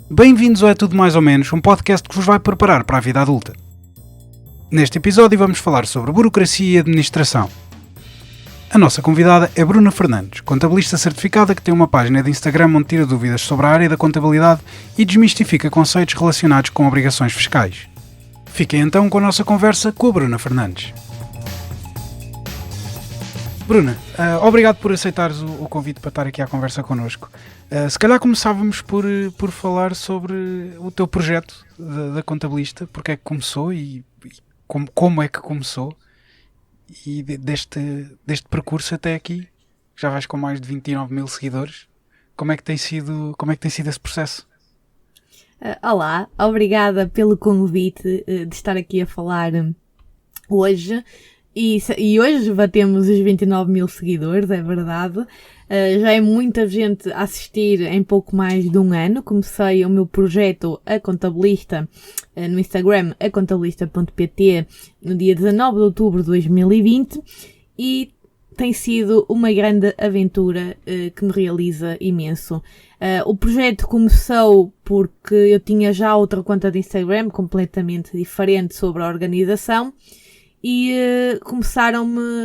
Bem-vindos ao É Tudo Mais ou Menos, um podcast que vos vai preparar para a vida adulta. Neste episódio vamos falar sobre burocracia e administração. A nossa convidada é Bruna Fernandes, contabilista certificada que tem uma página de Instagram onde tira dúvidas sobre a área da contabilidade e desmistifica conceitos relacionados com obrigações fiscais. Fiquem então com a nossa conversa com a Bruna Fernandes. Bruna, obrigado por aceitares o convite para estar aqui à conversa connosco. Se calhar começávamos por falar sobre o teu projeto da contabilista, porque é que começou e como é que começou, e deste percurso até aqui. Já vais com mais de 29 mil seguidores. Como é que tem sido esse processo? Olá, obrigada pelo convite de estar aqui a falar hoje. E hoje batemos os 29 mil seguidores, é verdade. Já é muita gente a assistir em pouco mais de um ano. Comecei o meu projeto A Contabilista no Instagram, acontabilista.pt, no dia 19 de outubro de 2020 e tem sido uma grande aventura que me realiza imenso. O projeto começou porque eu tinha já outra conta de Instagram completamente diferente sobre a organização. E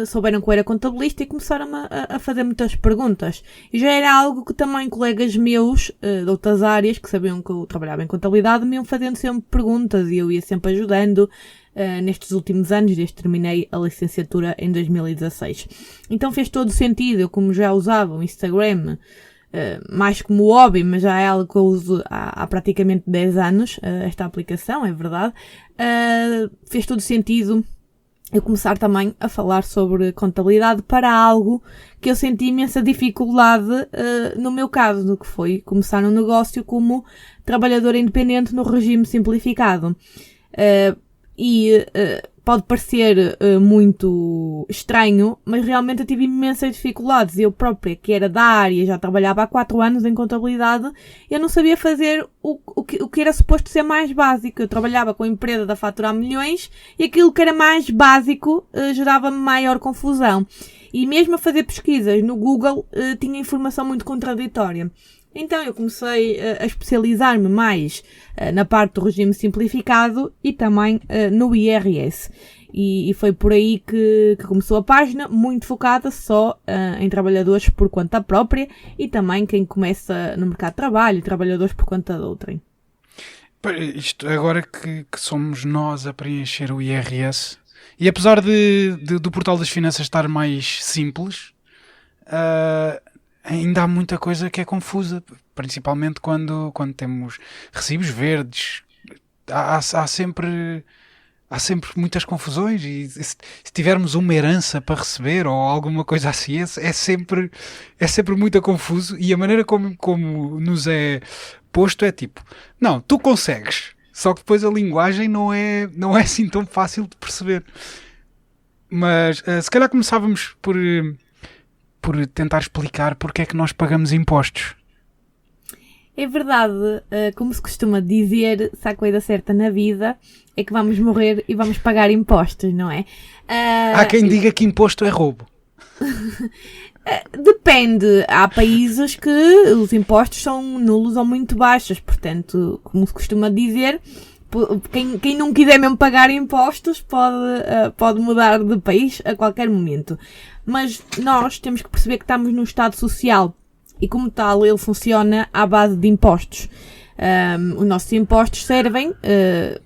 souberam que eu era contabilista e começaram-me a fazer muitas perguntas. E já era algo que também colegas meus de outras áreas, que sabiam que eu trabalhava em contabilidade, me iam fazendo sempre perguntas e eu ia sempre ajudando nestes últimos anos, desde que terminei a licenciatura em 2016. Então fez todo sentido, eu como já usava o Instagram, mais como hobby, mas já é algo que eu uso há praticamente 10 anos, esta aplicação, é verdade, fez todo sentido eu começar também a falar sobre contabilidade para algo que eu senti imensa dificuldade no meu caso, do que foi começar um negócio como trabalhadora independente no regime simplificado. Pode parecer muito estranho, mas realmente eu tive imensas dificuldades. Eu própria, que era da área, já trabalhava há 4 anos em contabilidade, eu não sabia fazer o que era suposto ser mais básico. Eu trabalhava com a empresa a faturar milhões e aquilo que era mais básico gerava-me maior confusão. E mesmo a fazer pesquisas no Google tinha informação muito contraditória. Então eu comecei a especializar-me mais na parte do regime simplificado e também no IRS. E foi por aí que começou a página, muito focada só em trabalhadores por conta própria e também quem começa no mercado de trabalho, trabalhadores por conta de outrem. Isto agora que somos nós a preencher o IRS, e apesar do portal das finanças estar mais simples, ainda há muita coisa que é confusa, principalmente quando temos recibos verdes. Há sempre muitas confusões e se tivermos uma herança para receber ou alguma coisa assim, é sempre muito confuso, e a maneira como nos é posto é tipo, não, tu consegues, só que depois a linguagem não é assim tão fácil de perceber. Mas se calhar começávamos por tentar explicar porque é que nós pagamos impostos. É verdade, como se costuma dizer, se há coisa certa na vida é que vamos morrer e vamos pagar impostos, não é? Há quem diga que imposto é roubo. Depende. Há países que os impostos são nulos ou muito baixos, portanto, como se costuma dizer, quem não quiser mesmo pagar impostos pode mudar de país a qualquer momento. Mas nós temos que perceber que estamos num Estado social e, como tal, ele funciona à base de impostos. Os nossos impostos servem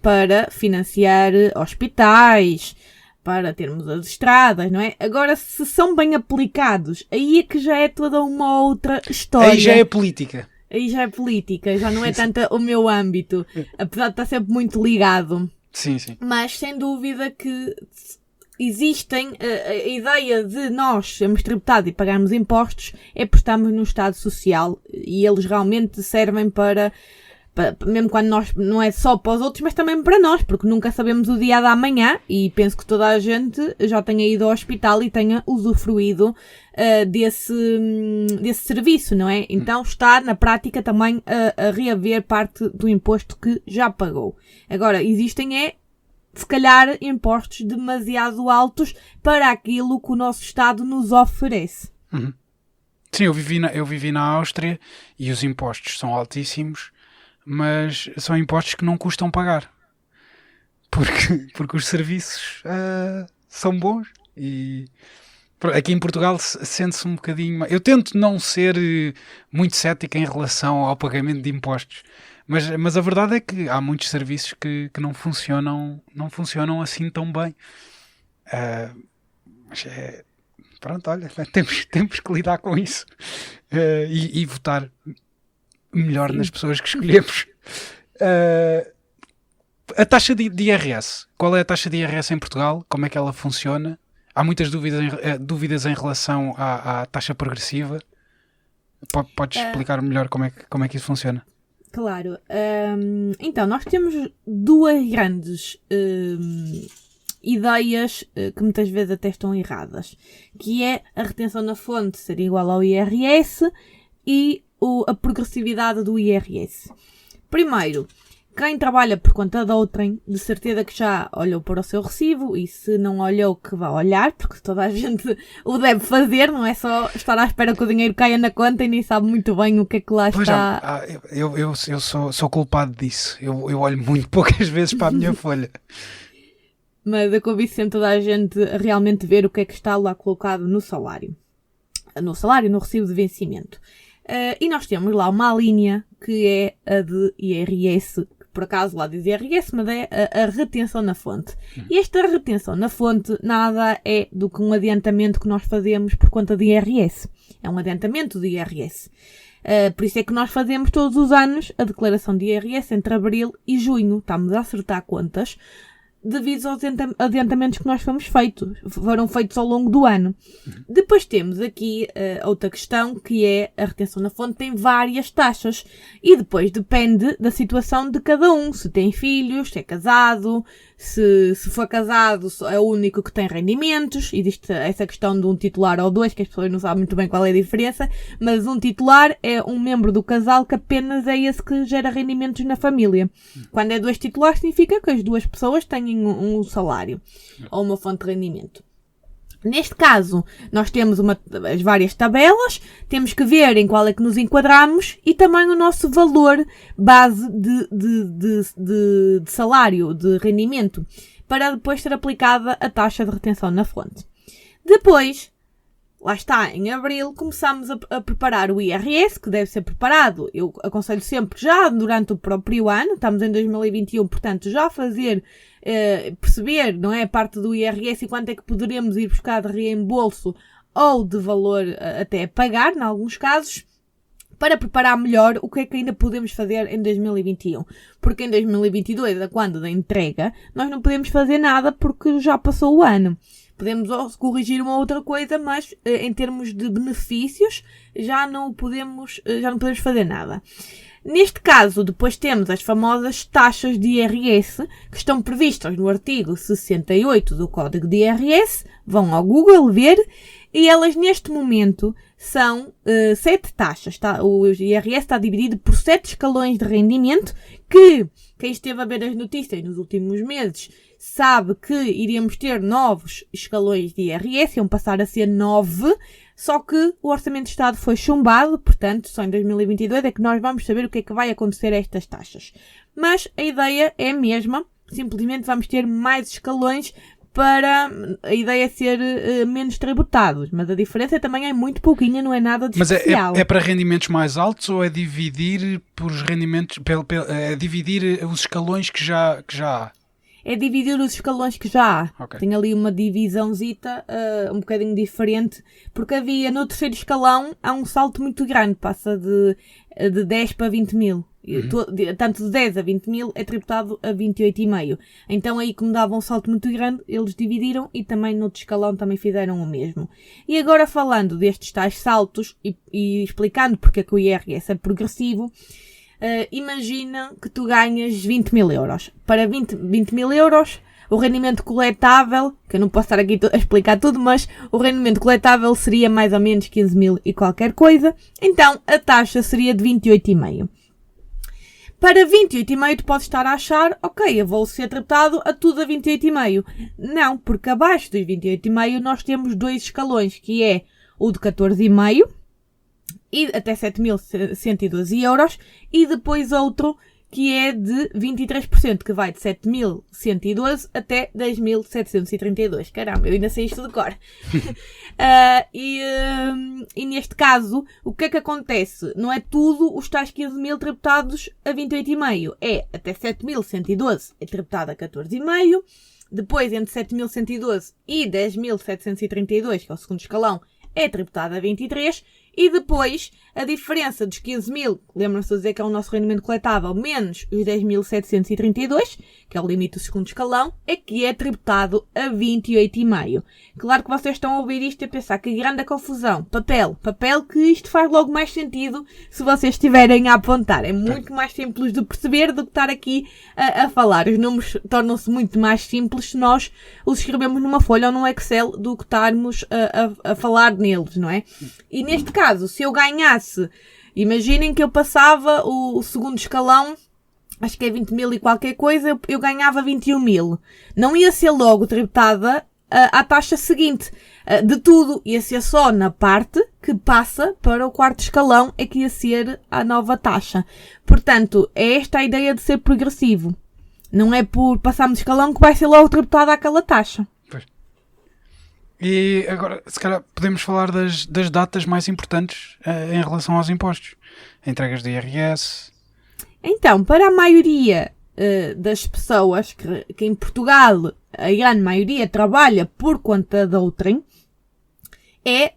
para financiar hospitais, para termos as estradas, não é? Agora, se são bem aplicados, aí é que já é toda uma outra história. Aí já é política. Já não é tanto o meu âmbito, apesar de estar sempre muito ligado. Sim. Mas, sem dúvida que existem, a ideia de nós sermos tributados e pagarmos impostos é porque estamos num Estado social e eles realmente servem para mesmo quando nós, não é só para os outros, mas também para nós, porque nunca sabemos o dia da manhã e penso que toda a gente já tenha ido ao hospital e tenha usufruído desse serviço, não é? Então está na prática também a reaver parte do imposto que já pagou. Agora, existem se calhar impostos demasiado altos para aquilo que o nosso Estado nos oferece. Uhum. Sim, eu vivi na Áustria e os impostos são altíssimos, mas são impostos que não custam pagar. Porque os serviços são bons e aqui em Portugal sente-se um bocadinho... Eu tento não ser muito cético em relação ao pagamento de impostos, mas a verdade é que há muitos serviços que não funcionam assim tão bem. Mas pronto, olha, temos que lidar com isso e votar melhor nas pessoas que escolhemos. A taxa de IRS. Qual é a taxa de IRS em Portugal? Como é que ela funciona? Há muitas dúvidas em relação à taxa progressiva. Podes explicar melhor como é que isso funciona? Claro. Então, nós temos duas grandes ideias que muitas vezes até estão erradas, que é a retenção na fonte ser igual ao IRS e a progressividade do IRS. Primeiro, quem trabalha por conta de outrem, de certeza que já olhou para o seu recibo e se não olhou que vá olhar, porque toda a gente o deve fazer, não é só estar à espera que o dinheiro caia na conta e nem sabe muito bem o que é que lá está. Eu sou culpado disso. Eu olho muito poucas vezes para a minha folha. Mas eu convido sempre toda a gente a realmente ver o que é que está lá colocado no salário. No recibo de vencimento. E nós temos lá uma linha que é a de IRS, que por acaso lá diz IRS, mas é a retenção na fonte. E esta retenção na fonte nada é do que um adiantamento que nós fazemos por conta de IRS. É um adiantamento de IRS. Por isso é que nós fazemos todos os anos a declaração de IRS entre abril e junho. Estamos a acertar contas devido aos adiantamentos que nós foram feitos ao longo do ano. Depois temos aqui outra questão, que é a retenção na fonte tem várias taxas e depois depende da situação de cada um, se tem filhos, se é casado, se for casado é o único que tem rendimentos. Existe essa questão de um titular ou dois, que as pessoas não sabem muito bem qual é a diferença, mas um titular é um membro do casal que apenas é esse que gera rendimentos na família. Quando é dois titulares significa que as duas pessoas têm um salário ou uma fonte de rendimento. Neste caso, nós temos as várias tabelas, temos que ver em qual é que nos enquadramos e também o nosso valor base de salário, de rendimento, para depois ser aplicada a taxa de retenção na fonte. Depois, lá está, em abril, começamos a preparar o IRS, que deve ser preparado, eu aconselho sempre já durante o próprio ano, estamos em 2021, portanto já perceber, não é, a parte do IRS e quanto é que poderemos ir buscar de reembolso ou de valor até a pagar, em alguns casos, para preparar melhor o que é que ainda podemos fazer em 2021. Porque em 2022, quando da entrega, nós não podemos fazer nada porque já passou o ano. Podemos corrigir uma outra coisa, mas em termos de benefícios já não podemos fazer nada. Neste caso, depois temos as famosas taxas de IRS, que estão previstas no artigo 68 do Código de IRS. Vão ao Google ver, e elas neste momento são 7 taxas. O IRS está dividido por 7 escalões de rendimento, que quem esteve a ver as notícias nos últimos meses sabe que iríamos ter novos escalões de IRS, iam passar a ser 9, só que o Orçamento de Estado foi chumbado, portanto, só em 2022 é que nós vamos saber o que é que vai acontecer a estas taxas. Mas a ideia é a mesma, simplesmente vamos ter mais escalões para a ideia é ser menos tributados, mas a diferença também é muito pouquinha, não é nada de especial. Mas é para rendimentos mais altos ou é dividir por os rendimentos, é dividir os escalões que já há? É dividir os escalões que já há. Okay. Tem ali uma divisãozita um bocadinho diferente, porque havia no terceiro escalão há um salto muito grande, passa de 10 para 20 mil. Tanto de 10 a 20 mil é tributado a 28,5. Então aí, como dava um salto muito grande, eles dividiram e também no outro escalão também fizeram o mesmo. E agora falando destes tais saltos e explicando porque é que o IRS é progressivo, imagina que tu ganhas 20 mil euros. Para 20 mil euros, o rendimento coletável, que eu não posso estar aqui a explicar tudo, mas o rendimento coletável seria mais ou menos 15 mil e qualquer coisa. Então, a taxa seria de 28,5. Para 28,5 tu podes estar a achar, ok, eu vou ser tributado a tudo a 28,5. Não, porque abaixo dos 28,5 nós temos 2 escalões, que é o de 14,5 e até 7.112 euros, e depois outro que é de 23%, que vai de 7.112 até 10.732. Caramba, eu ainda sei isto de cor. E neste caso, o que é que acontece? Não é tudo os tais 15.000 tributados a 28,5. É até 7.112 é tributado a 14,5. Depois, entre 7.112 e 10.732, que é o segundo escalão, é tributado a 23. E depois, a diferença dos 15.000, lembram-se de dizer que é o nosso rendimento coletável, menos os 10.732, que é o limite do segundo escalão, é que é tributado a 28,5. Claro que vocês estão a ouvir isto e a pensar que grande a confusão. Papel que isto faz logo mais sentido se vocês estiverem a apontar. É muito mais simples de perceber do que estar aqui a falar. Os números tornam-se muito mais simples se nós os escrevemos numa folha ou num Excel do que estarmos a falar neles, não é? E neste caso, se eu ganhasse, imaginem que eu passava o segundo escalão, acho que é 20.000 e qualquer coisa, eu ganhava 21.000. Não ia ser logo tributada à taxa seguinte. De tudo, ia ser só na parte que passa para o quarto escalão é que ia ser a nova taxa. Portanto, é esta a ideia de ser progressivo. Não é por passarmos de escalão que vai ser logo tributada aquela taxa. E agora, se calhar, podemos falar das datas mais importantes em relação aos impostos. Entregas de IRS. Então, para a maioria das pessoas que em Portugal, a grande maioria trabalha por conta de outrem, é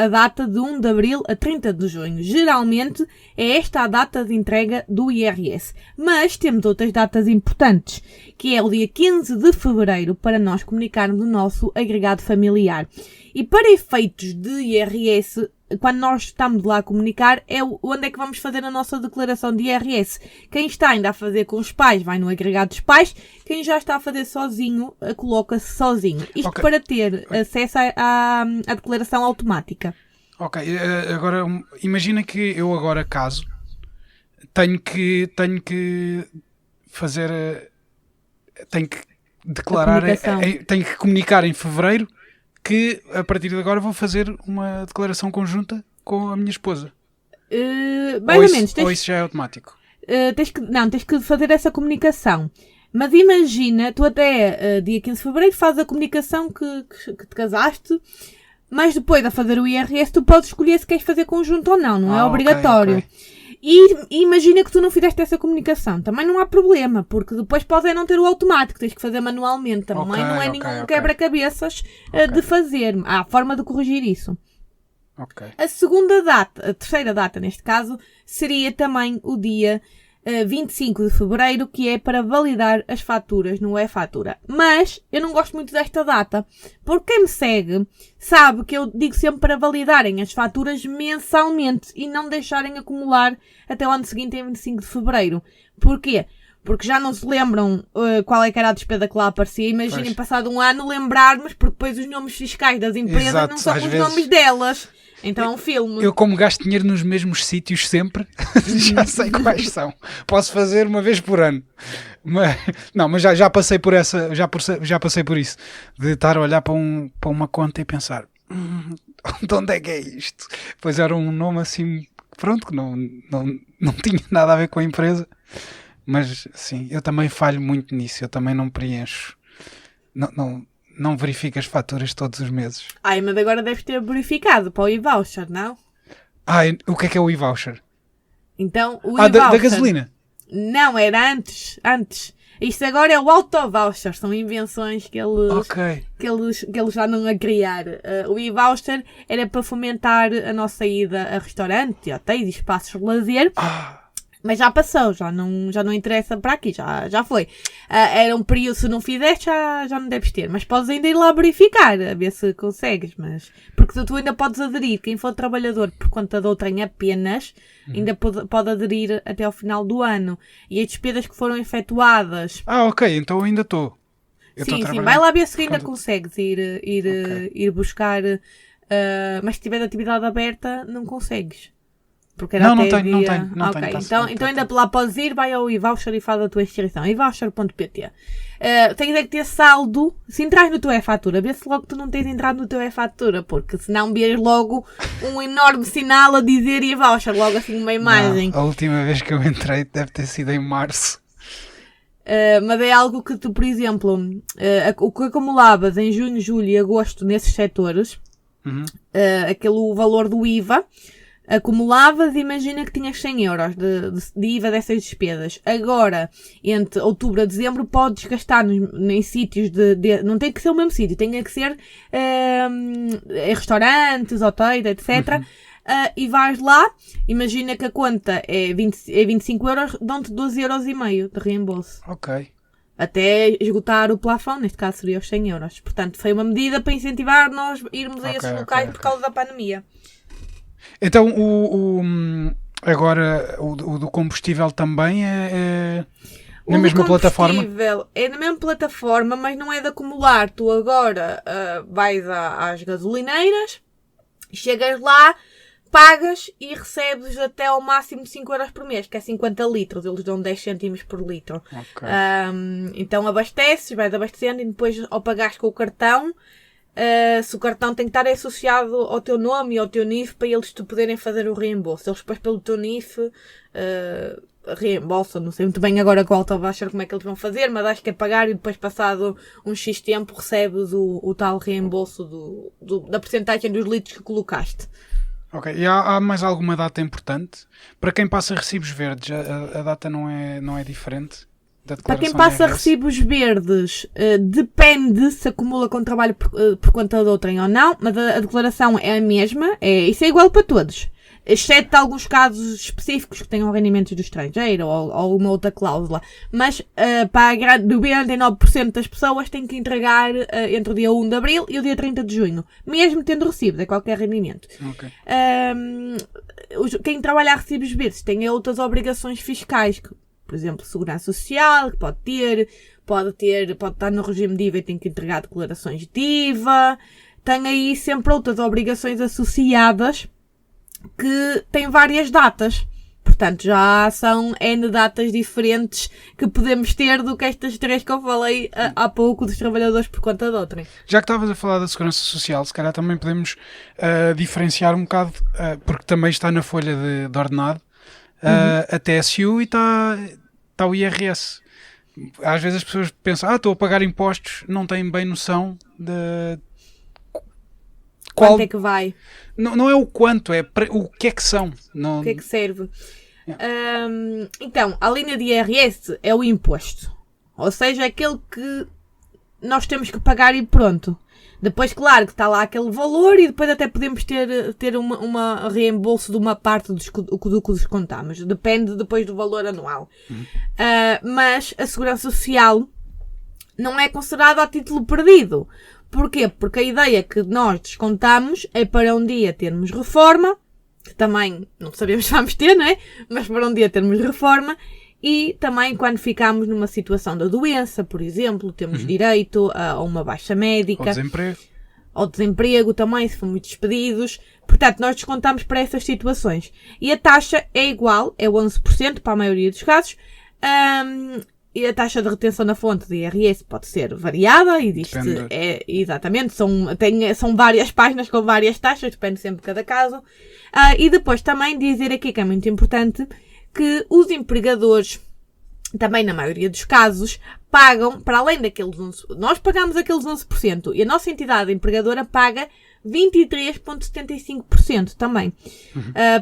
a data de 1 de Abril a 30 de junho. Geralmente é esta a data de entrega do IRS. Mas temos outras datas importantes, que é o dia 15 de Fevereiro, para nós comunicarmos o nosso agregado familiar. E para efeitos de IRS, quando nós estamos lá a comunicar, é onde é que vamos fazer a nossa declaração de IRS. Quem está ainda a fazer com os pais, vai no agregado dos pais. Quem já está a fazer sozinho, coloca-se sozinho. Isto para ter acesso à declaração automática. Ok, agora imagina que eu agora caso, tenho que fazer, tenho que declarar, tenho que comunicar em Fevereiro que a partir de agora vou fazer uma declaração conjunta com a minha esposa. Mais ou menos. Ou isso já é automático? Tens que fazer essa comunicação. Mas imagina, tu até dia 15 de Fevereiro fazes a comunicação que te casaste, mas depois a fazer o IRS tu podes escolher se queres fazer conjunto ou não é obrigatório. Okay. E imagina que tu não fizeste essa comunicação. Também não há problema, porque depois pode não ter o automático, tens que fazer manualmente. Também não é nenhum quebra-cabeças de fazer. Há forma de corrigir isso. A terceira data neste caso, seria também o dia 25 de Fevereiro, que é para validar as faturas no e-fatura. Mas eu não gosto muito desta data, porque quem me segue sabe que eu digo sempre para validarem as faturas mensalmente e não deixarem acumular até o ano seguinte, em 25 de Fevereiro. Porquê? Porque já não se lembram qual é que era a despesa que lá aparecia. Imaginem, passado um ano, lembrarmos, porque depois os nomes fiscais das empresas não são os nomes delas. Então é um filme. Eu, como gasto dinheiro nos mesmos sítios sempre, já sei quais são. Posso fazer uma vez por ano. Mas já passei por essa, já passei por isso. De estar a olhar para uma conta e pensar, de onde é que é isto? Pois era um nome assim, pronto, que não tinha nada a ver com a empresa. Mas sim, eu também falho muito nisso. Eu também não preencho. Não verifico as faturas todos os meses. Mas agora deves ter verificado para o e-voucher, não? O que é o e-voucher? Então, o e-voucher... da gasolina? Não, era antes. Isto agora é o auto-voucher. São invenções que eles já não a criar. O e-voucher era para fomentar a nossa ida a restaurante, hotéis e espaços de lazer. Mas já passou, já não interessa para aqui, já foi. Era um período, se não fizeste, já não deves ter. Mas podes ainda ir lá verificar, a ver se consegues. Porque tu ainda podes aderir. Quem for trabalhador por conta de outrem apenas, ainda pode aderir até ao final do ano. E as despesas que foram efetuadas... Ok, então eu ainda estou. Sim, vai lá ver se ainda consegues ir buscar. Mas se tiver atividade aberta, não consegues. Porque era Não até tenho, não dia... tenho. Não Ok, tenho, então ainda lá podes ir, vai ao e-voucher e faz a tua inscrição. e-voucher.pt. Tens é que ter saldo. Se entras no teu e-fatura, vê-se logo que tu não tens entrado no teu e-fatura, porque senão vês logo um enorme sinal a dizer e-voucher, logo assim uma imagem. Não, a última vez que eu entrei deve ter sido em março. Mas é algo que tu, por exemplo, o que acumulavas em junho, julho e agosto nesses setores, aquele valor do IVA, acumulavas, imagina que tinhas 100 euros de IVA dessas despesas. Agora, entre outubro a dezembro, podes gastar em sítios não tem que ser o mesmo sítio, tem que ser em restaurantes, hotéis, etc. E vais lá, imagina que a conta é 25 euros, dão-te 12,5 euros de reembolso. Ok. Até esgotar o plafond, neste caso seria os 100 euros. Portanto, foi uma medida para incentivar nós irmos a esses locais por causa da pandemia. Então, agora, o do combustível também é na mesma plataforma? É na mesma plataforma, mas não é de acumular. Tu agora vais às gasolineiras, chegas lá, pagas e recebes até ao máximo de 5 euros por mês, que é 50 litros. Eles dão 10 cêntimos por litro. Okay. Então abasteces, vais abastecendo e depois ao pagares com o cartão, se o cartão tem que estar associado ao teu nome e ao teu NIF para eles te poderem fazer o reembolso. Eles depois pelo teu NIF reembolsam. Não sei muito bem agora com o auto-voucher como é que eles vão fazer, mas acho que é pagar e depois passado um X tempo recebes o tal reembolso da porcentagem dos litros que colocaste. Ok, e há mais alguma data importante? Para quem passa recibos verdes, a data não é diferente? Para quem passa recibos verdes, depende se acumula com trabalho por conta de outrem ou não, mas a declaração é a mesma, isso é igual para todos. Exceto alguns casos específicos que tenham rendimentos do estrangeiro ou uma outra cláusula. Mas para 99% das pessoas tem que entregar entre o dia 1 de Abril e o dia 30 de Junho. Mesmo tendo recibos, é qualquer rendimento. Okay. Quem trabalha a recibos verdes tem outras obrigações fiscais, que, por exemplo, segurança social, que pode estar no regime de IVA e tem que entregar declarações de IVA. Tem aí sempre outras obrigações associadas que têm várias datas. Portanto, já são N datas diferentes que podemos ter do que estas 3 que eu falei há pouco dos trabalhadores por conta de outrem. Já que estavas a falar da Segurança Social, se calhar também podemos diferenciar um bocado, porque também está na folha de ordenado, a TSU e está o IRS. Às vezes as pessoas pensam, estou a pagar impostos, não têm bem noção de... Quanto é que vai? Não é o quanto, é o que é que são. O que é que serve? Então, a linha de IRS é o imposto. Ou seja, aquele que nós temos que pagar e pronto. Depois, claro, que está lá aquele valor e depois até podemos ter uma reembolso de uma parte do que descontamos. Depende depois do valor anual. Mas a Segurança Social não é considerada a título perdido. Porquê? Porque a ideia que nós descontamos é para um dia termos reforma, que também não sabemos se vamos ter, não é? Mas para um dia termos reforma, e também quando ficamos numa situação da doença, por exemplo, temos direito a uma baixa médica. Ou desemprego também, se formos despedidos. Portanto, nós descontamos para essas situações. E a taxa é igual, é 11% para a maioria dos casos. E a taxa de retenção na fonte de IRS pode ser variada, existe, exatamente, são várias páginas com várias taxas, depende sempre de cada caso. E depois também dizer aqui que é muito importante que os empregadores, também na maioria dos casos, pagam, para além daqueles 11%, nós pagamos aqueles 11% e a nossa entidade empregadora paga 23,75% também.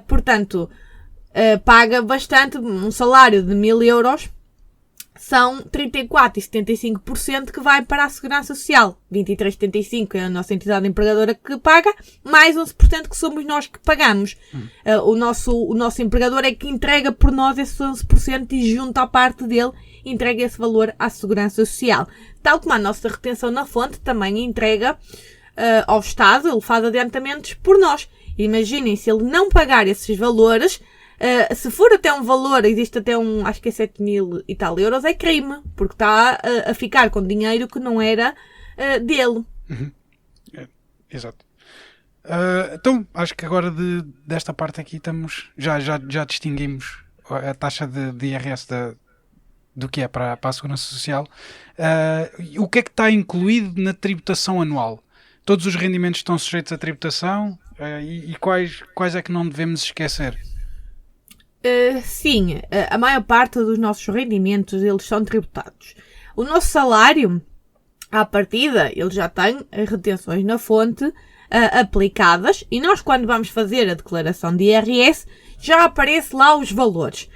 Portanto, paga bastante, um salário de 1.000 euros, são 34,75% que vai para a Segurança Social. 23,75% é a nossa entidade empregadora que paga, mais 11% que somos nós que pagamos. O nosso empregador é que entrega por nós esses 11% e junto à parte dele entrega esse valor à Segurança Social. Tal como a nossa retenção na fonte também entrega ao Estado, ele faz adiantamentos por nós. Imaginem, se ele não pagar esses valores, se for até um valor, existe até acho que é 7.000 e tal euros, é crime, porque está a ficar com dinheiro que não era dele. Exato. Então, acho que agora desta parte aqui já distinguimos a taxa de IRS do que é para a Segurança Social. O que é que está incluído na tributação anual? Todos os rendimentos estão sujeitos à tributação e quais é que não devemos esquecer? Sim, a maior parte dos nossos rendimentos eles são tributados. O nosso salário, à partida, ele já tem as retenções na fonte aplicadas e nós quando vamos fazer a declaração de IRS já aparece lá os valores.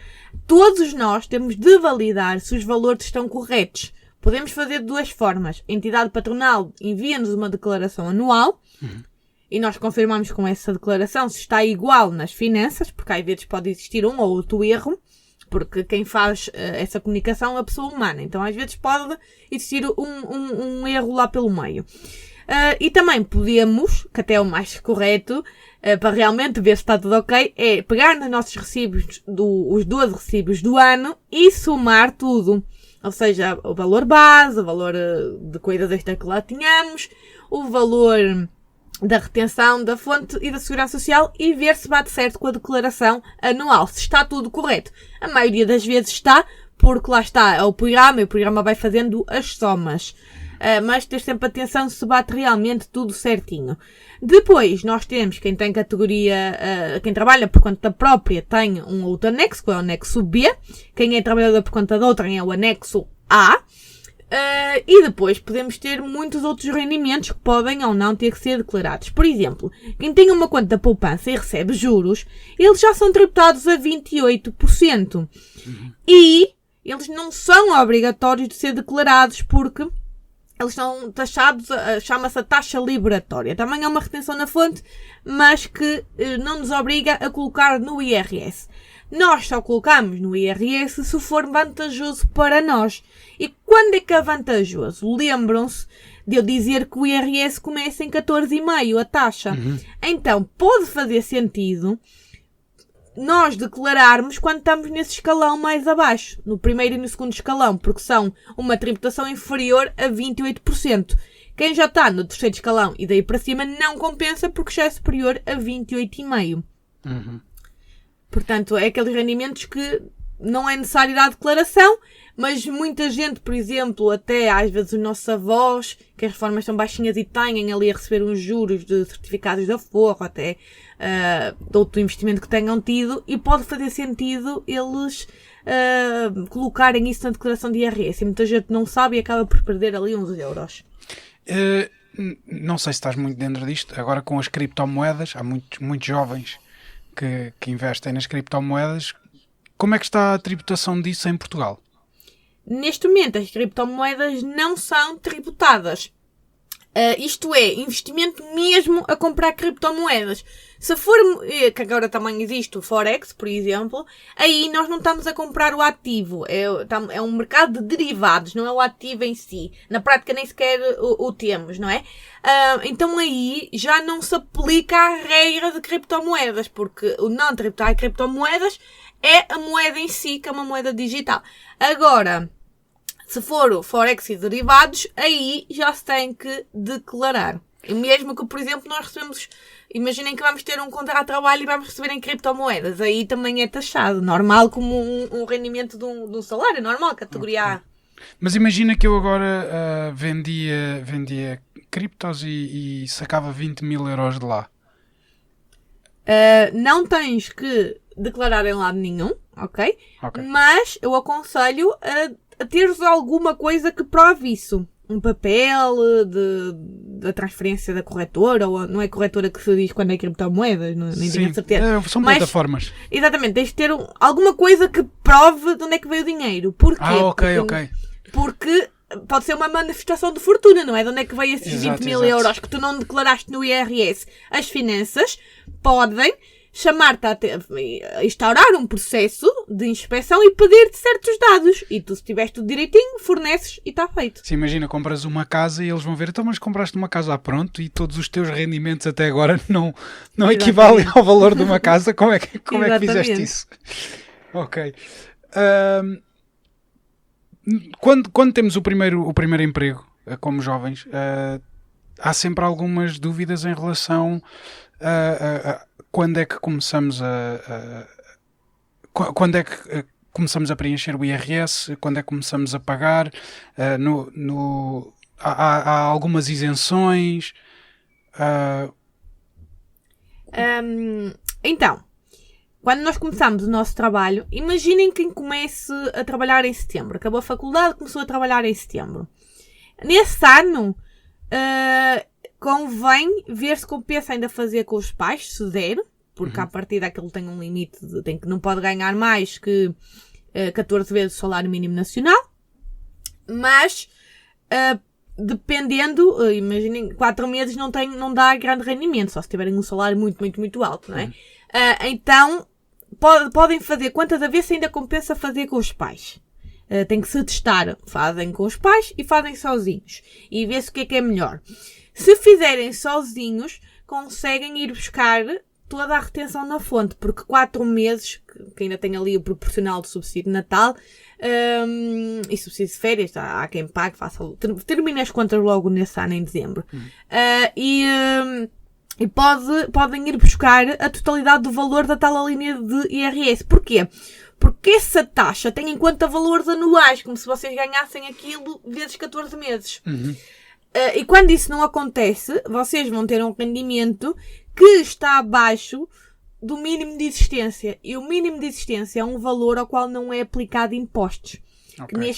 Todos nós temos de validar se os valores estão corretos. Podemos fazer de duas formas. A entidade patronal envia-nos uma declaração anual e nós confirmamos com essa declaração se está igual nas finanças, porque às vezes pode existir um ou outro erro, porque quem faz essa comunicação é a pessoa humana. Então às vezes pode existir um erro lá pelo meio. E também podemos, que até é o mais correto, para realmente ver se está tudo ok, é pegar nos nossos recibos, os 12 recibos do ano e somar tudo. Ou seja, o valor base, o valor de coisas extra que lá tínhamos, o valor da retenção, da fonte e da segurança social e ver se bate certo com a declaração anual, se está tudo correto. A maioria das vezes está, porque lá está é o programa e o programa vai fazendo as somas. Mas ter sempre atenção se bate realmente tudo certinho. Depois, nós temos quem tem categoria, quem trabalha por conta própria tem um outro anexo, que é o anexo B. Quem é trabalhador por conta de outrem é o anexo A. E depois podemos ter muitos outros rendimentos que podem ou não ter que ser declarados. Por exemplo, quem tem uma conta poupança e recebe juros, eles já são tributados a 28%. E eles não são obrigatórios de ser declarados porque eles são taxados, chama-se a taxa liberatória. Também é uma retenção na fonte, mas que não nos obriga a colocar no IRS. Nós só colocamos no IRS se for vantajoso para nós. E quando é que é vantajoso? Lembram-se de eu dizer que o IRS começa em 14,5% a taxa. Então, pode fazer sentido nós declararmos quando estamos nesse escalão mais abaixo, no primeiro e no segundo escalão, porque são uma tributação inferior a 28%. Quem já está no terceiro escalão e daí para cima não compensa porque já é superior a 28,5%. Portanto, é aqueles rendimentos que não é necessário ir à declaração, mas muita gente, por exemplo, até às vezes os nossos avós, que as reformas são baixinhas e têm ali a receber uns juros de certificados de aforro, até de outro investimento que tenham tido, e pode fazer sentido eles colocarem isso na declaração de IRS. E muita gente não sabe e acaba por perder ali uns euros. Não sei se estás muito dentro disto. Agora com as criptomoedas, há muitos jovens que investem nas criptomoedas. Como é que está a tributação disso em Portugal? Neste momento, as criptomoedas não são tributadas. Isto é, investimento mesmo a comprar criptomoedas. Se for, que agora também existe o Forex, por exemplo, aí nós não estamos a comprar o ativo. É um mercado de derivados, não é o ativo em si. Na prática nem sequer o temos, não é? Então aí já não se aplica a regra de criptomoedas, porque o não tributar criptomoedas é a moeda em si, que é uma moeda digital. Agora, se for o Forex e derivados, aí já se tem que declarar. E mesmo que, por exemplo, nós recebemos, imaginem que vamos ter um contrato de trabalho e vamos receber em criptomoedas, aí também é taxado, normal como um rendimento de um salário, normal, categoria A. Mas imagina que eu agora vendia criptos e sacava 20.000 euros de lá. Não tens que declarar em lado nenhum, ok? Mas eu aconselho a teres alguma coisa que prove isso. Um papel da transferência da corretora, ou não é corretora que se diz quando é criptomoedas, nem tenho certeza. São plataformas. Exatamente, tens de ter alguma coisa que prove de onde é que veio o dinheiro. Porquê? Ok. Porque pode ser uma manifestação de fortuna, não é? De onde é que veio esses 20.000 euros que tu não declaraste no IRS? As finanças podem chamar-te a instaurar um processo de inspeção e pedir-te certos dados. E tu, se tiveres tudo direitinho, forneces e está feito. Se imagina, compras uma casa e eles vão ver, então, mas compraste uma casa pronto e todos os teus rendimentos até agora não equivalem ao valor de uma casa. Como é que fizeste isso? Ok. Quando temos o primeiro emprego, como jovens, há sempre algumas dúvidas em relação a quando é que começamos quando é que começamos a preencher o IRS, quando é que começamos a pagar, há algumas isenções. Então, quando nós começamos o nosso trabalho, imaginem quem comece a trabalhar em setembro. Acabou a faculdade, começou a trabalhar em setembro. Nesse ano, convém ver se compensa ainda fazer com os pais, se der, porque à partida aquilo tem um limite, não pode ganhar mais que 14 vezes o salário mínimo nacional. Mas, dependendo, imaginem, 4 meses não dá grande rendimento, só se tiverem um salário muito, muito, muito alto, não é? Então, podem fazer quantas vezes ainda compensa fazer com os pais. Tem que se testar. Fazem com os pais e fazem sozinhos. E vê-se o que é melhor. Se fizerem sozinhos, conseguem ir buscar toda a retenção na fonte. Porque 4 meses, que ainda tem ali o proporcional do subsídio de Natal, e subsídio de férias, há quem pague, termina as contas logo nesse ano, em dezembro. E podem ir buscar a totalidade do valor da tal linha de IRS. Porquê? Porque essa taxa tem em conta valores anuais, como se vocês ganhassem aquilo vezes 14 meses. E quando isso não acontece, vocês vão ter um rendimento que está abaixo do mínimo de existência. E o mínimo de existência é um valor ao qual não é aplicado impostos. Okay.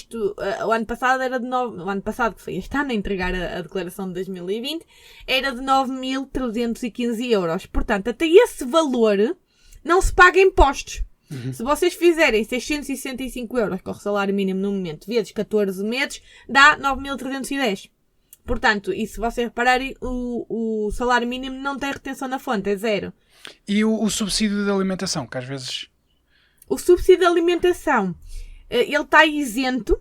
O ano passado era de o ano passado, que foi este ano, a entregar a declaração de 2020, era de 9.315 euros. Portanto, até esse valor não se paga impostos. Se vocês fizerem 665 euros com o salário mínimo no momento, vezes 14 meses, dá 9.310. Portanto, e se vocês repararem, o salário mínimo não tem retenção na fonte, é zero. E o subsídio de alimentação, que às vezes... O subsídio de alimentação... ele está isento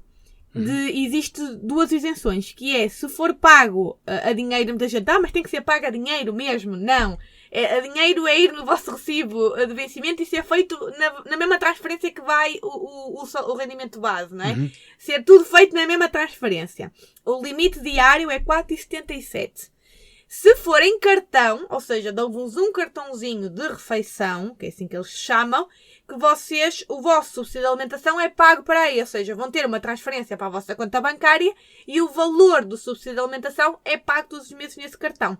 existe 2 isenções, que é, se for pago a dinheiro, muita gente, mas tem que ser pago a dinheiro mesmo. Não. A dinheiro é ir no vosso recibo de vencimento e ser feito na mesma transferência que vai o rendimento base, não é? Ser tudo feito na mesma transferência. O limite diário é 4,77. Se for em cartão, ou seja, dão-vos um cartãozinho de refeição, que é assim que eles chamam, que o vosso subsídio de alimentação é pago para aí, ou seja, vão ter uma transferência para a vossa conta bancária e o valor do subsídio de alimentação é pago todos os meses nesse cartão.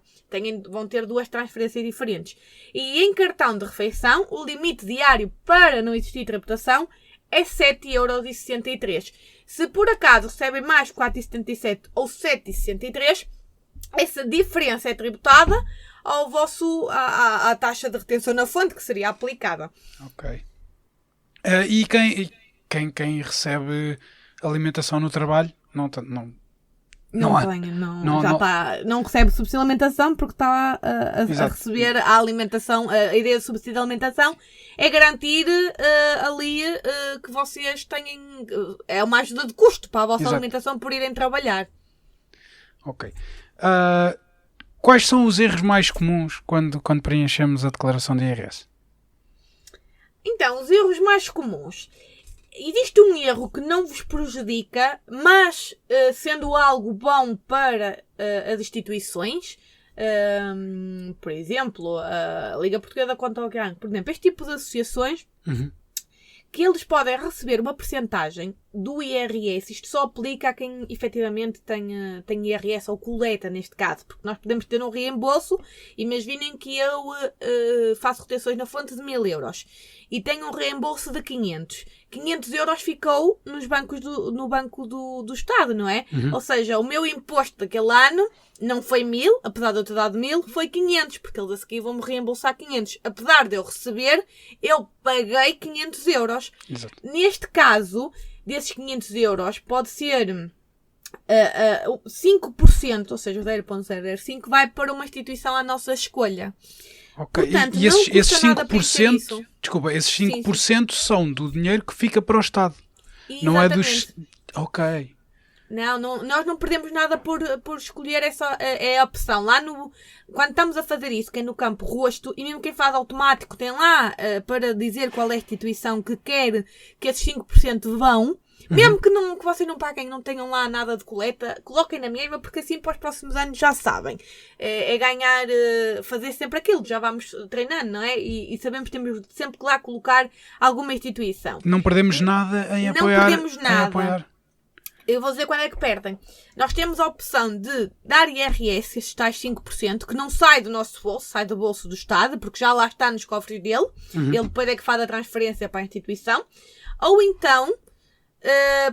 Vão ter 2 transferências diferentes. E em cartão de refeição, o limite diário para não existir tributação é 7,63€. Se por acaso recebem mais 4,77 ou 7,63, essa diferença é tributada à taxa de retenção na fonte que seria aplicada. Ok. E quem recebe alimentação no trabalho não recebe subsídio de alimentação porque está a receber a alimentação. A ideia do subsídio de alimentação é garantir que vocês tenham uma ajuda de custo para a vossa alimentação por irem trabalhar. Ok. Quais são os erros mais comuns quando preenchemos a declaração de IRS? Então, os erros mais comuns. Existe um erro que não vos prejudica, mas sendo algo bom para as instituições, por exemplo, a Liga Portuguesa da Conta ao Grande, por exemplo, este tipo de associações, que eles podem receber uma percentagem do IRS. Isto só aplica a quem efetivamente tem IRS ou coleta, neste caso, porque nós podemos ter um reembolso. Imaginem que eu faço retenções na fonte de 1.000 euros e tenho um reembolso de 500. 500 euros ficou no banco do Estado, não é? Ou seja, o meu imposto daquele ano não foi 1.000, apesar de eu ter dado 1.000, foi 500, porque eles a seguir vão-me reembolsar 500. Apesar de eu receber, eu paguei 500 euros. Exato. Neste caso, desses 500 euros, pode ser 5%, ou seja, o 0,005 vai para uma instituição à nossa escolha. Ok, portanto, e esses 5%, desculpa, esses 5% sim. São do dinheiro que fica para o Estado. Exatamente. Não é dos... Ok. Não, nós não perdemos nada por escolher essa opção. Quando estamos a fazer isso, que é no campo rosto, e mesmo quem faz automático tem lá para dizer qual é a instituição que quer que esses 5% vão, Mesmo que vocês não paguem, não tenham lá nada de coleta, coloquem na mesma, porque assim para os próximos anos já sabem. É ganhar, fazer sempre aquilo, já vamos treinando, não é? E sabemos que temos sempre que lá colocar alguma instituição. Não perdemos nada em apoiar. Não perdemos nada. Eu vou dizer quando é que perdem. Nós temos a opção de dar IRS, estes tais 5%, que não sai do nosso bolso, sai do bolso do Estado, porque já lá está nos cofres dele. Ele depois é que faz a transferência para a instituição. Ou então,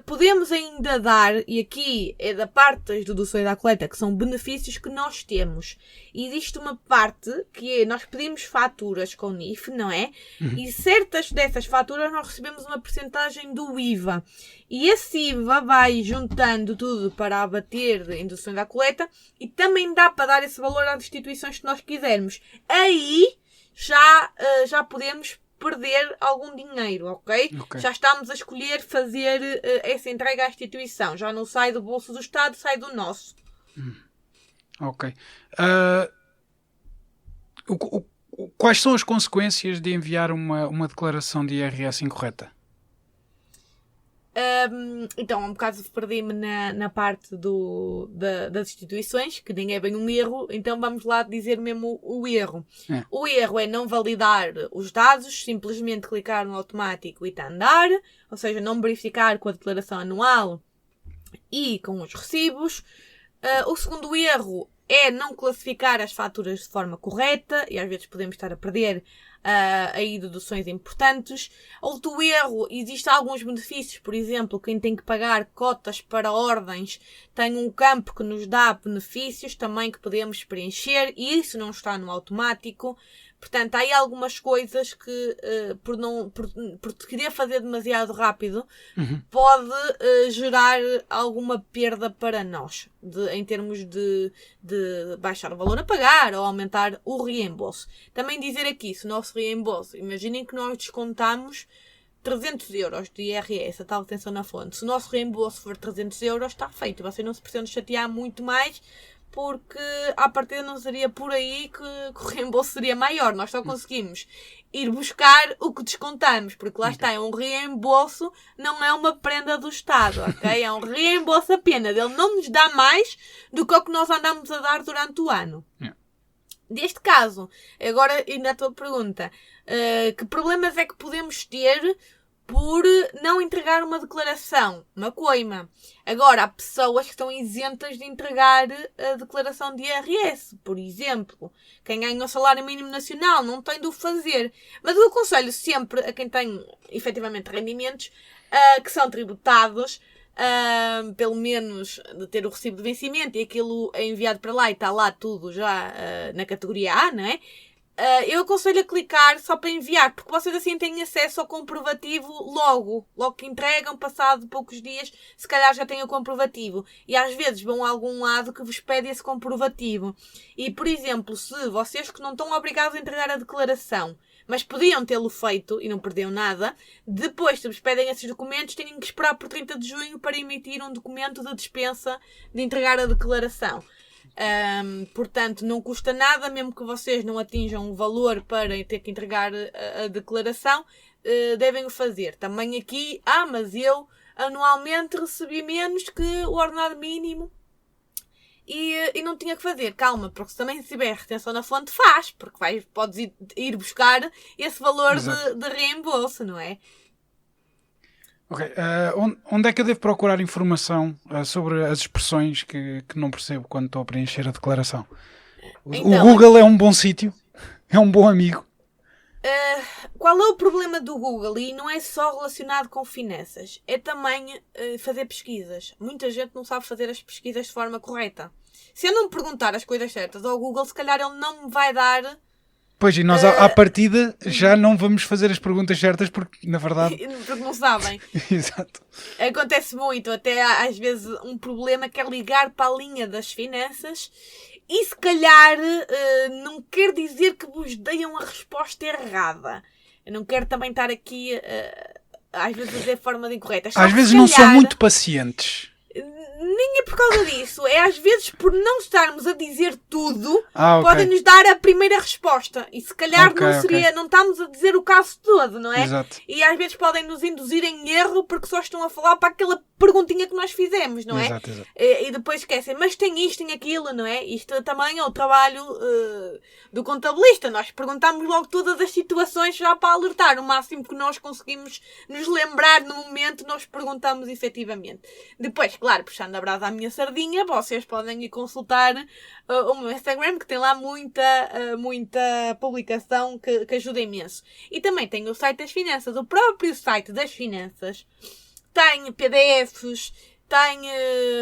podemos ainda dar, e aqui é da parte das deduções da coleta, que são benefícios que nós temos. E existe uma parte que é, nós pedimos faturas com NIF, não é? E certas dessas faturas nós recebemos uma percentagem do IVA. E esse IVA vai juntando tudo para abater em deduções da coleta e também dá para dar esse valor às instituições que nós quisermos. Aí já podemos perder algum dinheiro, ok? Já estamos a escolher fazer essa entrega à instituição. Já não sai do bolso do Estado, sai do nosso. Ok. Quais são as consequências de enviar uma declaração de IRS incorreta? Então, um bocado perdi-me na parte das instituições, que nem é bem um erro, então vamos lá dizer mesmo o erro. O erro é não validar os dados, simplesmente clicar no automático e está a andar, ou seja, não verificar com a declaração anual e com os recibos. O segundo erro é não classificar as faturas de forma correta, e às vezes podemos estar a perder aí deduções importantes. Outro erro, existem alguns benefícios, por exemplo, quem tem que pagar cotas para ordens tem um campo que nos dá benefícios também que podemos preencher e isso não está no automático. Portanto, há aí algumas coisas que, por querer fazer demasiado rápido, pode gerar alguma perda para nós, em termos de baixar o valor a pagar ou aumentar o reembolso. Também dizer aqui, se o nosso reembolso, imaginem que nós descontamos 300 euros de IRS, a tal retenção na fonte. Se o nosso reembolso for 300 euros, está feito. Vocês não se precisam chatear muito mais, porque à partida não seria por aí que o reembolso seria maior. Nós só conseguimos ir buscar o que descontamos, porque lá está, é um reembolso, não é uma prenda do Estado, ok? É um reembolso apenas. Ele não nos dá mais do que o que nós andamos a dar durante o ano. Neste caso, agora ainda a tua pergunta, que problemas é que podemos ter por não entregar uma declaração, uma coima? Agora, há pessoas que estão isentas de entregar a declaração de IRS. Por exemplo, quem ganha o salário mínimo nacional não tem de o fazer. Mas eu aconselho sempre a quem tem, efetivamente, rendimentos que são tributados, pelo menos de ter o recibo de vencimento e aquilo é enviado para lá e está lá tudo já na categoria A, não é? Eu aconselho a clicar só para enviar, porque vocês assim têm acesso ao comprovativo logo que entregam, passado poucos dias, se calhar já têm o comprovativo. E às vezes vão a algum lado que vos pede esse comprovativo. E, por exemplo, se vocês que não estão obrigados a entregar a declaração, mas podiam tê-lo feito e não perderam nada, depois se vos pedem esses documentos, têm que esperar por 30 de junho para emitir um documento de dispensa de entregar a declaração. Portanto, não custa nada, mesmo que vocês não atinjam o valor para ter que entregar a declaração, devem o fazer. Também aqui, mas eu anualmente recebi menos que o ordenado mínimo e não tinha que fazer. Calma, porque se também tiver retenção na fonte, faz, porque podes ir buscar esse valor de reembolso, não é? Ok. Onde é que eu devo procurar informação sobre as expressões que não percebo quando estou a preencher a declaração? Então, o Google é um bom sítio? É um bom amigo? Qual é o problema do Google? E não é só relacionado com finanças. É também fazer pesquisas. Muita gente não sabe fazer as pesquisas de forma correta. Se eu não perguntar as coisas certas ao Google, se calhar ele não me vai dar... Pois, e nós à partida já não vamos fazer as perguntas certas porque, na verdade... porque não sabem. Exato. Acontece muito, até às vezes um problema que é ligar para a linha das finanças e se calhar não quer dizer que vos deem a resposta errada. Eu não quero também estar aqui às vezes a dizer de forma incorreta. Às vezes não são muito pacientes. nem é por causa disso. É às vezes por não estarmos a dizer tudo, ok. podem-nos dar a primeira resposta. E se calhar Ok, não seria, ok. não estamos a dizer o caso todo, não é? Exato. E às vezes podem nos induzir em erro porque só estão a falar para aquela perguntinha que nós fizemos, não é? Exato, exato. E depois esquecem, mas tem isto, tem aquilo, não é? Isto também é o trabalho do contabilista. Nós perguntamos logo todas as situações já para alertar. O máximo que nós conseguimos nos lembrar no momento, nós perguntamos efetivamente. Depois, claro, puxando a brasa à minha sardinha, vocês podem ir consultar o meu Instagram, que tem lá muita publicação que ajuda imenso. E também tem o site das finanças, o próprio site das finanças. Tem PDFs, tem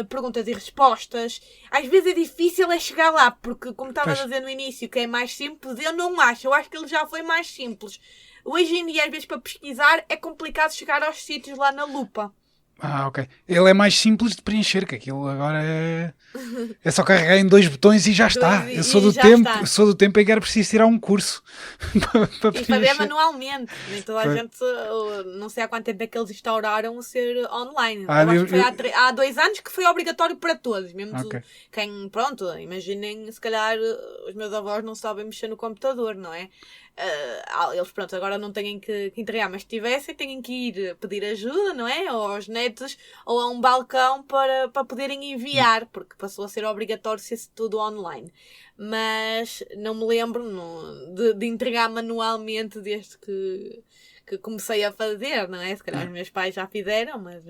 perguntas e respostas. Às vezes é difícil chegar lá, porque como estava a dizer no início que é mais simples, eu não acho. Eu acho que ele já foi mais simples. Hoje em dia, às vezes, para pesquisar, é complicado chegar aos sítios lá na lupa. Ok. Ele é mais simples de preencher, que aquilo agora é só carregar em 2 botões e já está. Eu sou do tempo em que era preciso tirar um curso para E preencher. fazer manualmente. Nem toda a gente, não sei há quanto tempo é que eles instauraram o ser online. Eu acho que foi há 2 anos que foi obrigatório para todos. Mesmo quem, pronto, imaginem, se calhar os meus avós não sabem mexer no computador, não é? Eles, pronto, agora não têm que entregar, mas se tivessem, têm que ir pedir ajuda, não é? Ou aos netos, ou a um balcão para poderem enviar, porque passou a ser obrigatório ser tudo online. Mas não me lembro de entregar manualmente desde que comecei a fazer, não é? Se calhar os meus pais já fizeram, mas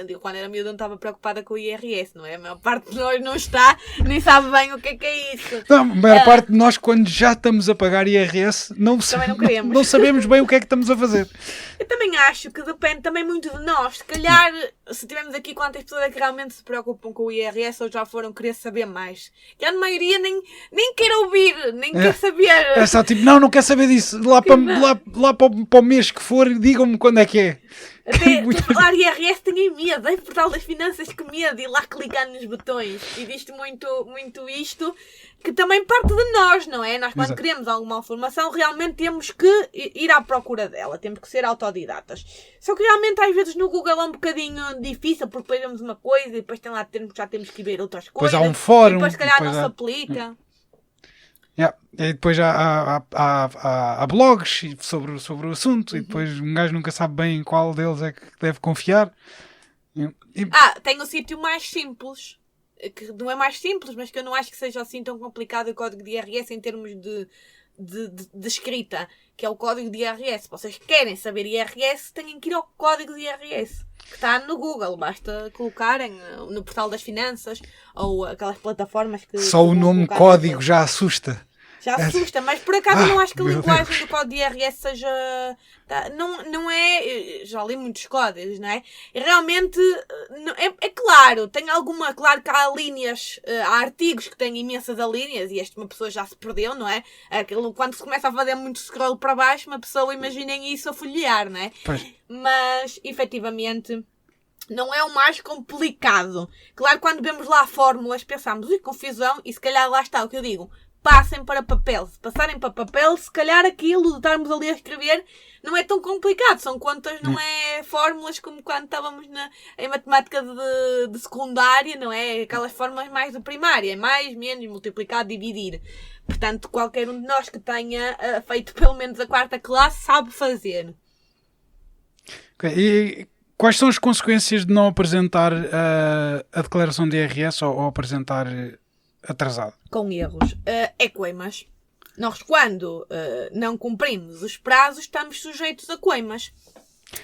eu, quando era miúda, não estava preocupada com o IRS, não é? A maior parte de nós não está, nem sabe bem o que é isso. Não, a maior parte de nós, quando já estamos a pagar IRS, não sabemos bem o que é que estamos a fazer. Eu também acho que depende também muito de nós. Se calhar, se tivermos aqui quantas pessoas é que realmente se preocupam com o IRS ou já foram querer saber mais. Que a maioria nem quer ouvir, nem quer saber. É só tipo, não quer saber disso. Lá para o mês que for, digam-me quando é que é. Até falar IRS tenho medo, é Portal das Finanças, que medo, ir lá clicar nos botões. E diz-te muito isto, que também parte de nós, não é? Nós quando queremos alguma informação, realmente temos que ir à procura dela, temos que ser autodidatas. Só que realmente às vezes no Google é um bocadinho difícil, porque depois vemos uma coisa e depois tem lá termos que já temos que ver outras coisas. Depois há um fórum. E depois se calhar não se aplica. E depois há blogs sobre o assunto e depois um gajo nunca sabe bem em qual deles é que deve confiar. Tem o sítio mais simples, que não é mais simples, mas que eu não acho que seja assim tão complicado o código de IRS em termos de escrita, que é o código de IRS. Se vocês querem saber IRS, têm que ir ao código de IRS, que está no Google, basta colocarem no Portal das Finanças ou aquelas plataformas que... Só o nome código já assusta. Já assusta, mas por acaso eu não acho que a linguagem do código de IRS seja... Não é... Já li muitos códigos, não é? E realmente, é claro, tem alguma... Claro que há linhas, há artigos que têm imensas alíneas e uma pessoa já se perdeu, não é? Quando se começa a fazer muito scroll para baixo, uma pessoa, imaginem isso a folhear, não é? Pois. Mas, efetivamente... Não é o mais complicado. Claro, quando vemos lá fórmulas, pensamos, confusão, e se calhar lá está o que eu digo. Passem para papel. Se passarem para papel, se calhar aquilo de estarmos ali a escrever não é tão complicado. São contas, não é fórmulas como quando estávamos em matemática de secundária, não é? Aquelas fórmulas mais de primária. Mais, menos, multiplicar, dividir. Portanto, qualquer um de nós que tenha feito pelo menos a 4ª classe sabe fazer. E quais são as consequências de não apresentar a declaração de IRS ou apresentar atrasado? Com erros. É coimas. Nós, quando não cumprimos os prazos, estamos sujeitos a coimas.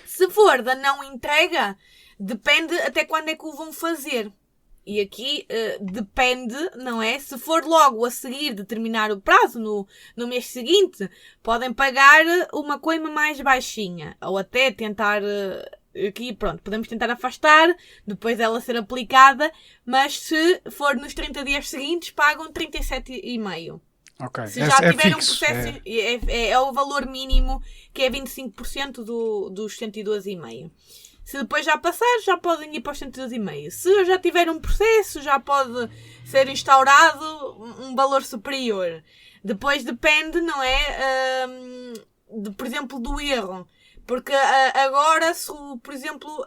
Se for da não entrega, depende até quando é que o vão fazer. E aqui depende, não é? Se for logo a seguir de terminar o prazo, no mês seguinte, podem pagar uma coima mais baixinha. Ou até tentar... Aqui, pronto, podemos tentar afastar, depois ela ser aplicada, mas se for nos 30 dias seguintes, pagam 37,5. Okay. Se já tiver um processo, é o valor mínimo, que é 25% dos 102,5. Se depois já passar, já podem ir para os 102,5. Se já tiver um processo, já pode ser instaurado um valor superior. Depois depende, não é? Por exemplo, do erro. Porque agora, se, por exemplo,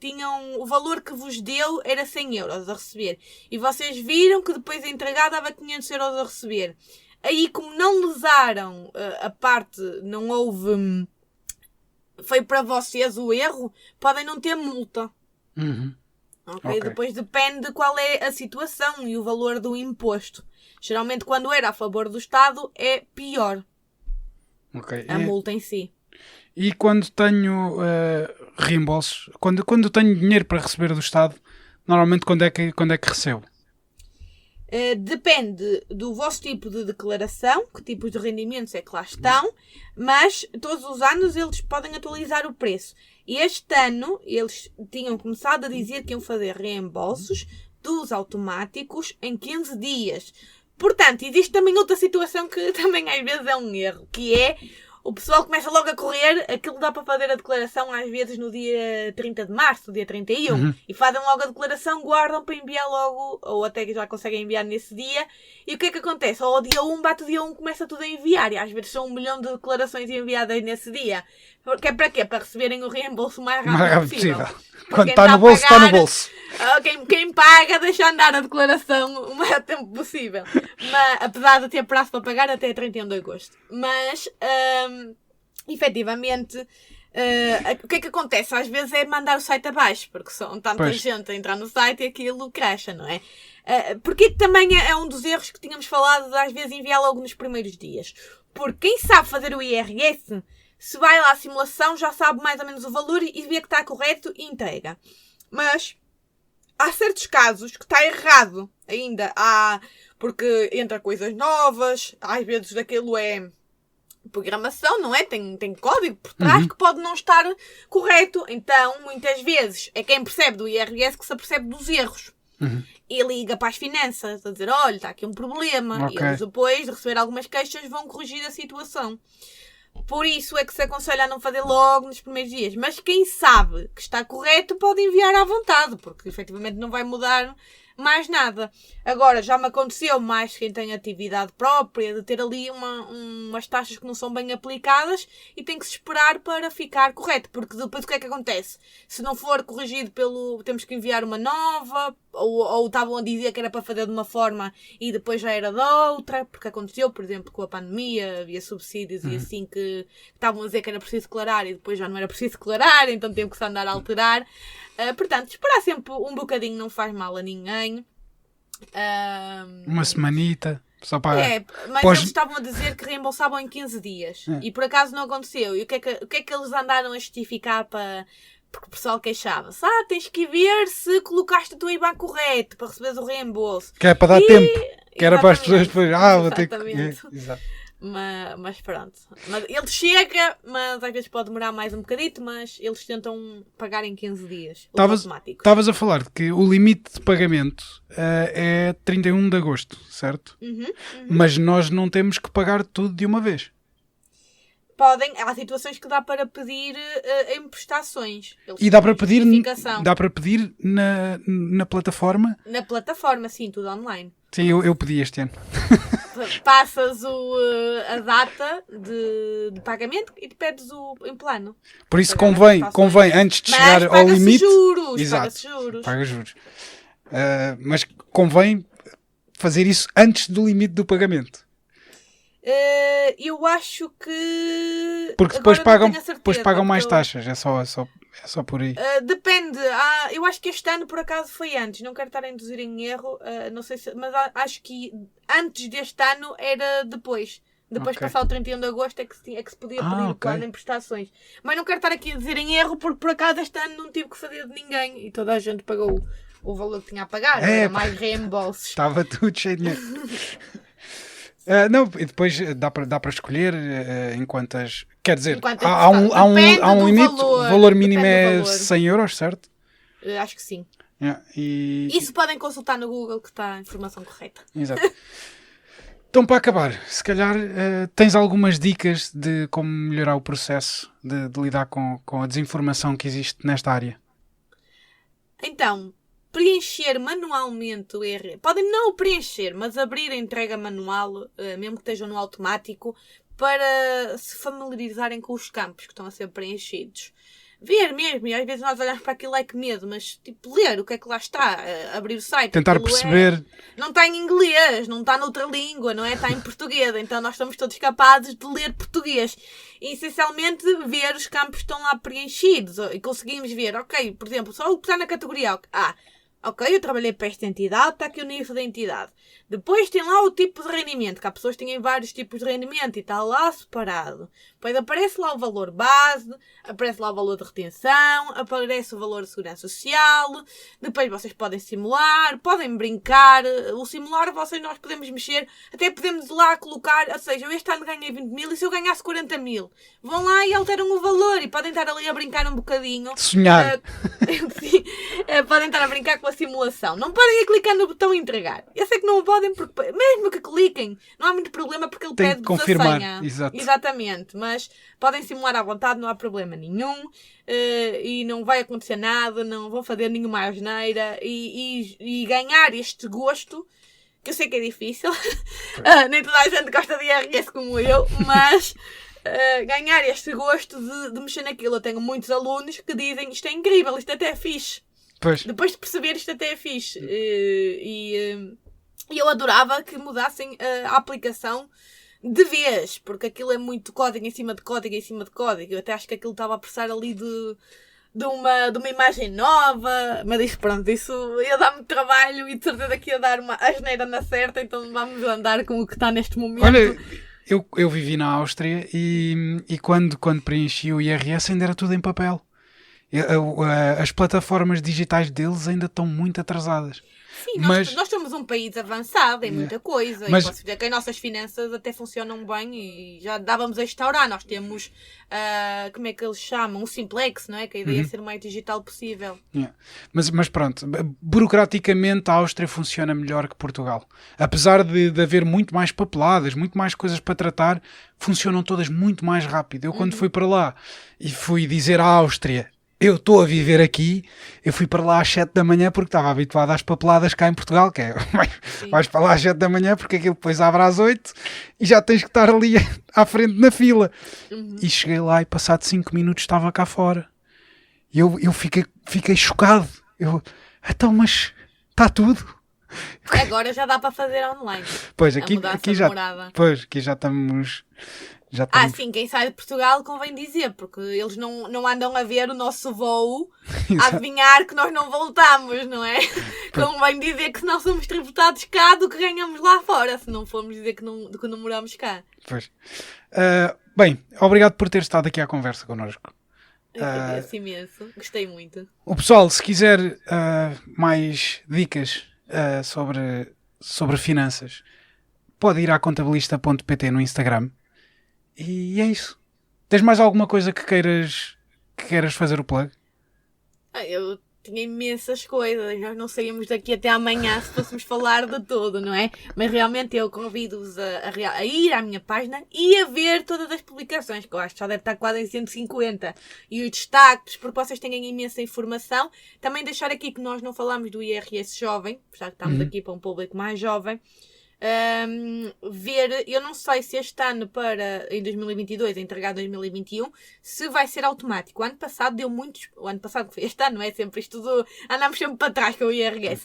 tinham o valor que vos deu era 100 euros a receber. E vocês viram que depois a entregar dava 500 euros a receber. Aí, como não lesaram a parte, não houve... Foi para vocês o erro, podem não ter multa. Okay? Depois depende de qual é a situação e o valor do imposto. Geralmente, quando era a favor do Estado, é pior. A multa em si. E quando tenho reembolsos, quando tenho dinheiro para receber do Estado, normalmente quando é que recebo? Depende do vosso tipo de declaração, que tipos de rendimentos é que lá estão, mas todos os anos eles podem atualizar o preço. E este ano eles tinham começado a dizer que iam fazer reembolsos dos automáticos em 15 dias. Portanto, existe também outra situação que também às vezes é um erro, que é o pessoal começa logo a correr, aquilo dá para fazer a declaração às vezes no dia 30 de março, dia 31, e fazem logo a declaração, guardam para enviar logo, ou até que já conseguem enviar nesse dia, e o que é que acontece? Ou ao dia 1, bate o dia 1, começa tudo a enviar, e às vezes são 1 milhão de declarações enviadas nesse dia. Que é para quê? Para receberem o reembolso o mais rápido possível. Quando está no bolso, está no bolso. Quem paga deixa andar a declaração o maior tempo possível. Mas, apesar de ter prazo para pagar até 31 de agosto. Mas, efetivamente, o que é que acontece? Às vezes é mandar o site abaixo, porque são tanta gente a entrar no site e aquilo cracha, não é? Porque também é um dos erros que tínhamos falado de às vezes enviar logo nos primeiros dias. Porque quem sabe fazer o IRS, se vai lá à simulação, já sabe mais ou menos o valor e vê que está correto e entrega. Mas há certos casos que está errado ainda. Porque entra coisas novas, às vezes daquilo é programação, não é? Tem código por trás que pode não estar correto. Então, muitas vezes, é quem percebe do IRS que se apercebe dos erros. E liga para as finanças a dizer, olha, está aqui um problema. E eles depois de receber algumas queixas vão corrigir a situação. Por isso é que se aconselha a não fazer logo nos primeiros dias. Mas quem sabe que está correto pode enviar à vontade, porque efetivamente não vai mudar mais nada. Agora, já me aconteceu mais quem tem atividade própria, de ter ali umas taxas que não são bem aplicadas e tem que se esperar para ficar correto. Porque depois o que é que acontece? Se não for corrigido temos que enviar uma nova, ou estavam a dizer que era para fazer de uma forma e depois já era de outra, porque aconteceu, por exemplo, com a pandemia, havia subsídios e assim que estavam a dizer que era preciso declarar e depois já não era preciso declarar, então teve que se andar a alterar. Portanto, esperar sempre um bocadinho não faz mal a ninguém. Uma semanita. Só para... mas eles estavam a dizer que reembolsavam em 15 dias. E por acaso não aconteceu. E o que é que eles andaram a justificar para... Porque o pessoal queixava-se. Tens que ver se colocaste o teu IBAN correto para receberes o reembolso. Que é para dar tempo. Que era para as pessoas depois... vou ter que... Exato. Mas pronto. Mas ele chega, mas às vezes pode demorar mais um bocadito, mas eles tentam pagar em 15 dias. Estavas a falar de que o limite de pagamento é 31 de agosto, certo? Mas nós não temos que pagar tudo de uma vez. Há situações que dá para pedir em prestações. E dá para pedir na plataforma? Na plataforma, sim, tudo online. Sim, eu pedi este ano. Passas a data de pagamento e te pedes em plano. Por isso convém antes de chegar ao limite... Exato, paga juros. Mas convém fazer isso antes do limite do pagamento. Eu acho que... Porque depois pagam mais taxas, é só por aí. Depende. Eu acho que este ano por acaso foi antes. Não quero estar a induzir em erro. Não sei mas acho que antes deste ano era depois. Depois de passar o 31 de agosto é que se podia pedir plano em prestações. Mas não quero estar aqui a dizer em erro porque por acaso este ano não tive que fazer de ninguém. E toda a gente pagou o valor que tinha a pagar. Era mais reembolsos. Estava tudo cheio de dinheiro. Não, e depois dá para escolher em quantas... Quer dizer, há um limite, o valor mínimo é 100 euros, certo? Acho que sim. Isso podem consultar no Google que está a informação correta. Exato. Então, para acabar, se calhar tens algumas dicas de como melhorar o processo de lidar com a desinformação que existe nesta área? Então... preencher manualmente o IRS. Podem não o preencher, mas abrir a entrega manual, mesmo que esteja no automático, para se familiarizarem com os campos que estão a ser preenchidos. Ver mesmo, e às vezes nós olhamos para aquilo é que medo, mas tipo, ler o que é que lá está, abrir o site. Tentar perceber. Não está em inglês, não está noutra língua, não é? Está em português, então nós estamos todos capazes de ler português. E essencialmente ver os campos que estão lá preenchidos, e conseguimos ver, ok, por exemplo, só o que está na categoria A. Ok, eu trabalhei para esta entidade, está aqui o nível da entidade. Depois tem lá o tipo de rendimento, que há pessoas que têm vários tipos de rendimento e está lá separado. Depois aparece lá o valor base, aparece lá o valor de retenção, aparece o valor de segurança social. Depois vocês podem simular, podem brincar. O simular nós podemos mexer, até podemos lá colocar, ou seja, eu este ano ganhei 20 mil e se eu ganhasse 40 mil? Vão lá e alteram o valor e podem estar ali a brincar um bocadinho. Sonhar. Sim, podem estar a brincar com a simulação. Não podem ir clicar no botão entregar. Eu sei que não podem, porque mesmo que cliquem, não há muito problema porque ele tem pede que confirmar. A senha. Exato. Exatamente, mas podem simular à vontade, não há problema nenhum. E não vai acontecer nada, não vão fazer nenhuma asneira e ganhar este gosto, que eu sei que é difícil. Nem toda a gente gosta de IRS como eu, mas ganhar este gosto de mexer naquilo. Eu tenho muitos alunos que dizem isto é incrível, isto até é fixe. Pois. Depois de perceber isto até é fixe. E eu adorava que mudassem a aplicação de vez, porque aquilo é muito código em cima de código em cima de código. Eu até acho que aquilo estava a precisar ali de uma imagem nova, mas isso, pronto, isso ia dar-me trabalho e de certeza que ia dar uma asneira na certa, então vamos andar com o que está neste momento. Olha, eu vivi na Áustria e quando preenchi o IRS ainda era tudo em papel. As plataformas digitais deles ainda estão muito atrasadas. Sim, nós somos um país avançado em muita coisa. Mas, e posso dizer que as nossas finanças até funcionam bem e já dávamos a instaurar. Nós temos, como é que eles chamam? O Simplex, não é? Que a ideia é ser o mais digital possível. Mas pronto, burocraticamente a Áustria funciona melhor que Portugal. Apesar de haver muito mais papeladas, muito mais coisas para tratar, funcionam todas muito mais rápido. Eu quando fui para lá e fui dizer à Áustria, eu estou a viver aqui, eu fui para lá às 7 da manhã porque estava habituado às papeladas cá em Portugal, que é, vais para lá às 7 da manhã porque aquilo depois abre às 8 e já tens que estar ali à frente na fila. E cheguei lá e passado 5 minutos estava cá fora. E eu fiquei chocado. Então, mas está tudo. Agora já dá para fazer online. Pois, aqui já estamos... sim, quem sai de Portugal convém dizer, porque eles não andam a ver o nosso voo a adivinhar que nós não voltamos, não é? Convém dizer que nós somos tributados cá do que ganhamos lá fora, se não formos dizer que não moramos cá. Pois. Bem, obrigado por ter estado aqui à conversa connosco. Agradeço imenso, gostei muito. O pessoal, se quiser mais dicas sobre finanças, pode ir à contabilista.pt no Instagram. E é isso. Tens mais alguma coisa que queiras fazer o plug? Eu tinha imensas coisas. Nós não saímos daqui até amanhã se fôssemos falar de tudo, não é? Mas realmente eu convido-vos a ir à minha página e a ver todas as publicações, que eu acho que já deve estar quase em 150. E os destaques, porque vocês têm imensa informação. Também deixar aqui que nós não falamos do IRS jovem, já que estamos aqui para um público mais jovem. Eu não sei se este ano em 2022, entregar 2021, se vai ser automático. O ano passado deu muitos, este ano não é sempre isto andamos sempre para trás com o IRS.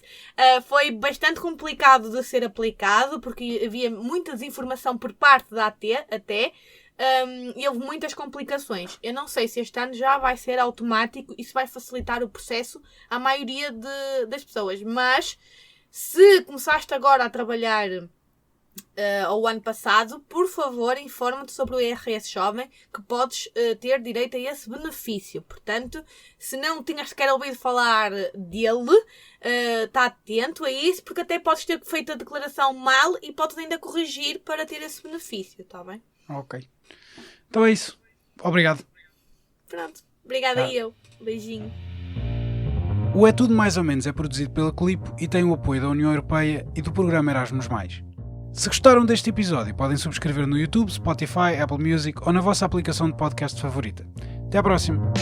Foi bastante complicado de ser aplicado porque havia muita desinformação por parte da AT até. E houve muitas complicações. Eu não sei se este ano já vai ser automático e se vai facilitar o processo à maioria das pessoas, mas se começaste agora a trabalhar ao ano passado, por favor, informa-te sobre o IRS Jovem, que podes ter direito a esse benefício. Portanto, se não tinhas sequer ouvido falar dele, está atento a isso, porque até podes ter feito a declaração mal e podes ainda corrigir para ter esse benefício, está bem? Ok. Então é isso. Obrigado. Pronto. Obrigada e eu. Beijinho. O É Tudo Mais ou Menos é produzido pela Clipo e tem o apoio da União Europeia e do programa Erasmus+. Se gostaram deste episódio, podem subscrever no YouTube, Spotify, Apple Music ou na vossa aplicação de podcast favorita. Até à próxima!